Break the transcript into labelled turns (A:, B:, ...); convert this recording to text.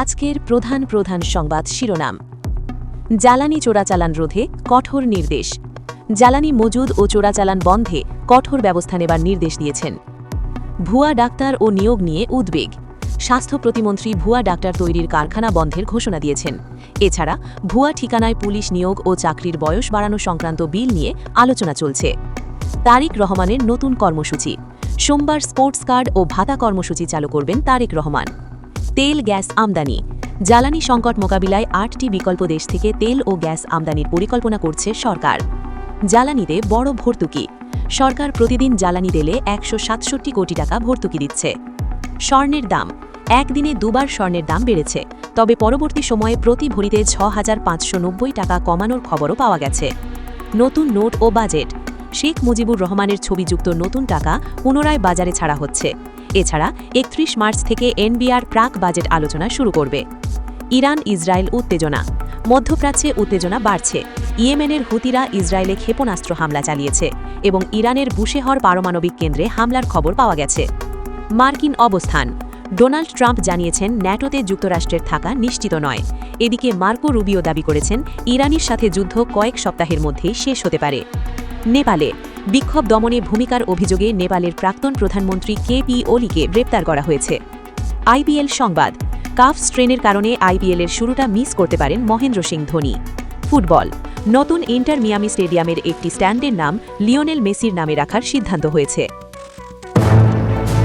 A: আজকের প্রধান সংবাদ শিরোনাম। জ্বালানি চোরাচালান রোধে কঠোর নির্দেশ। জ্বালানি মজুদ ও চোরাচালান বন্ধে কঠোর ব্যবস্থা নেবার নির্দেশ দিয়েছেন। ভুয়া ডাক্তার ও নিয়োগ নিয়ে উদ্বেগ। স্বাস্থ্য প্রতিমন্ত্রী ভুয়া ডাক্তার তৈরির কারখানা বন্ধের ঘোষণা দিয়েছেন। এছাড়া ভুয়া ঠিকানায় পুলিশ নিয়োগ ও চাকরির বয়স বাড়ানো সংক্রান্ত বিল নিয়ে আলোচনা চলছে। তারেক রহমানের নতুন কর্মসূচি। সোমবার স্পোর্টস কার্ড ও ভাতা কর্মসূচি চালু করবেন তারেক রহমান। তেল গ্যাস আমদানি। জ্বালানি সংকট মোকাবিলায় ৮টি বিকল্প দেশ থেকে তেল ও গ্যাস আমদানির পরিকল্পনা করছে সরকার। জ্বালানিতে বড় ভর্তুকি। সরকার প্রতিদিন জ্বালানি তেলে ১৬৭ কোটি টাকা ভর্তুকি দিচ্ছে। স্বর্ণের দাম। একদিনে দুবার স্বর্ণের দাম বেড়েছে, তবে পরবর্তী সময়ে প্রতি ভরিতে ৬,৫৯০ টাকা কমানোর খবরও পাওয়া গেছে। নতুন নোট ও বাজেট। শেখ মুজিবুর রহমানের ছবিযুক্ত নতুন টাকা পুনরায় বাজারে ছাড়া হচ্ছে। এছাড়া ৩১ মার্চ থেকে এনবিআর প্রাক বাজেট আলোচনা শুরু করবে। ইরান ইসরায়েল উত্তেজনা। মধ্যপ্রাচ্যে উত্তেজনা বাড়ছে। ইয়েমেনের হুতিরা ইসরায়েলে ক্ষেপণাস্ত্র হামলা চালিয়েছে এবং ইরানের বুশেহর পারমাণবিক কেন্দ্রে হামলার খবর পাওয়া গেছে। মার্কিন অবস্থান। ডোনাল্ড ট্রাম্প জানিয়েছেন ন্যাটোতে যুক্তরাষ্ট্রের থাকা নিশ্চিত নয়। এদিকে মার্কো রুবিও দাবি করেছেন ইরানের সাথে যুদ্ধ কয়েক সপ্তাহের মধ্যেই শেষ হতে পারে। নেপালে বিক্ষোভ দমনে ভূমিকার অভিযোগে নেপালের প্রাক্তন প্রধানমন্ত্রী কেপি ওলিকে গ্রেপ্তার করা হয়েছে। আইপিএল সংবাদ। কাফ স্ট্রেনের কারণে আইপিএলের শুরুটা মিস করতে পারেন মহেন্দ্র সিং ধোনি। ফুটবল। নতুন ইন্টার মিয়ামি স্টেডিয়ামের একটি স্ট্যান্ডের নাম লিওনেল মেসির নামে রাখার সিদ্ধান্ত হয়েছে।